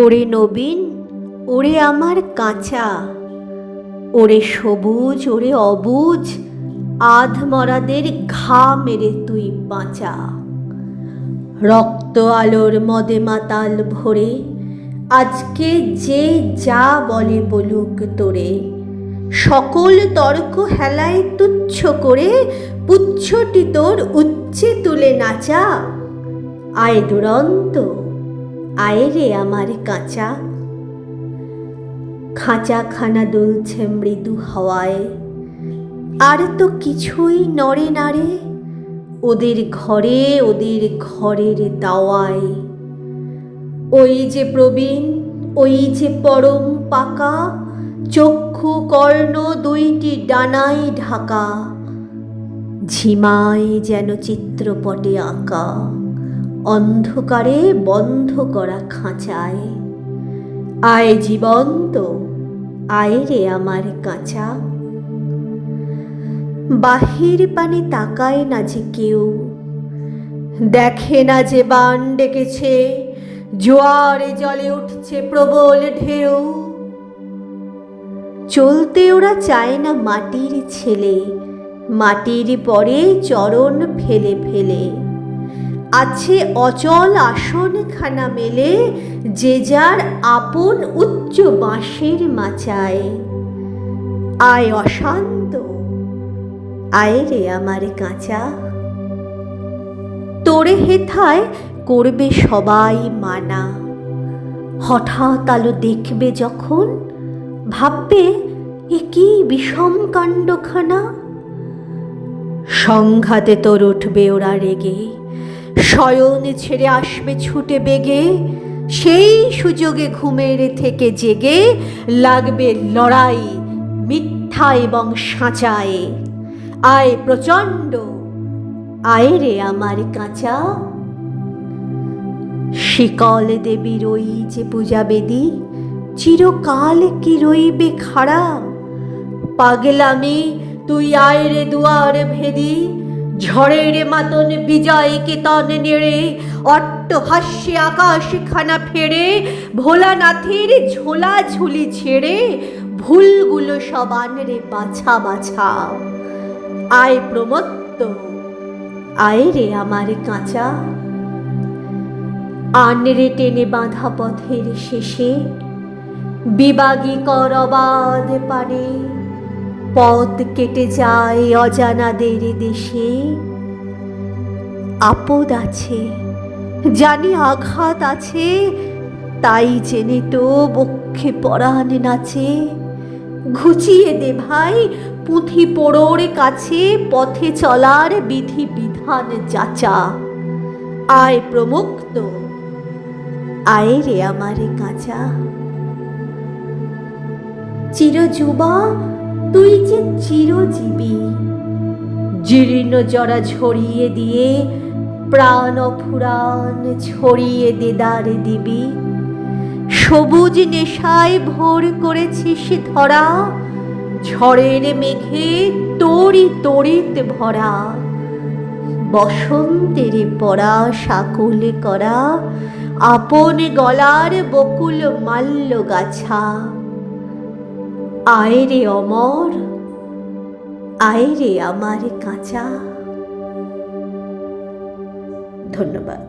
ওরে নবীন, ওরে আমার কাঁচা, ওরে সবুজ, ওরে অবুজ, আধমরাদের ঘা মেরে তুই বাঁচা। রক্ত আলোর মদে মাতাল ভরে আজকে যে যা বলে বলুক তোরে, সকল তর্ক হেলায় তুচ্ছ করে পুচ্ছটি তোর উচ্চে তুলে নাচা। আয় দুরন্ত, আয় রে আমার কাঁচা। খাঁচাখানা দুলছে মৃদু হাওয়ায়, আর তো কিছুই নড়ে নাড়ে ওদের ঘরে, ওদের ঘরের দাওয়ায়। ওই যে প্রবীণ, ওই যে পরম পাকা, চক্ষু কর্ণ দুইটি ডানায় ঢাকা, ঝিমায় যেন চিত্রপটে আঁকা অন্ধকারে বন্ধ করা খাঁচায়। আয় জীবন্ত, আয় রে আমার কাঁচা। বাহির পানে তাকায় না যে কেউ, দেখে না যে বান ডেকেছে, জোয়ারে জলে উঠছে প্রবল ঢেউ। চলতে ওরা চায় না মাটির ছেলে, মাটির পরে চরণ ফেলে ফেলে। আছে অচল আসনখানা মেলে, যে যার আপন উচ্চ বাঁশের মাচায়। আয় অশান্ত, আয় রে আমার কাঁচা। তোরে হেথায় করবে সবাই মানা, হঠাৎ আলো দেখবে যখন ভাববে এ কি বিষম কাণ্ডখানা। সংঘাতে তোর উঠবে ওরা রেগে, শয়ন ছেড়ে আসবে ছুটে বেগে, সেই সুযোগে ঘুমের থেকে জেগে লাগবে লড়াই মিথ্যা এবং সাঁচায়। আয় প্রচণ্ড, আয় রে আমার কাঁচা। শিকল দেবীর ওই যে পূজা বেদী, চিরকাল কি রইবে খাড়া। পাগলামি তুই আয় রে দুয়ার ভেদি, ঝড়ের মাতন বিজয় কেতন নেড়ে অট্টহাস্যে আকাশখানা ফেরে, ভোলানাথের ঝোলা ঝুলি ছেড়ে ভুলগুলো সবান রে বাছা বাছা। আয় প্রমত্ত, আয় রে আমার কাঁচা। আনরে টেনে বাঁধা পথের শেষে বিবাগী কর অবাধ পানে, পথ কেটে যায় অজানাদের দেশে। আপদ আছে জানি, আঘাত আছে, তাই জেনে তো বক্ষে পরাণ নাচে। ঘুচিয়ে দে ভাই পুঁথি পোড়োর কাছে, পথে চলার বিধি বিধান যাচা। আয় প্রমুক্ত, আয় রে আমার কাঁচা। চিরযুবা তুই যে চিরজীবী, জীর্ণ জরা ঝরিয়ে দিয়ে প্রাণ ফুরান ছড়িয়ে দেদার দিবি। সবুজ নেশায় ভোর করেছিস ধরা, ঝড়ের মেঘে তোরি তড়িৎ ভরা। বসন্তের পরা সাকুলে করা আপন গলার বকুল মাল্য গাছা। আয় রে অমর, আয় রে আমার কাঁচা। ধন্যবাদ।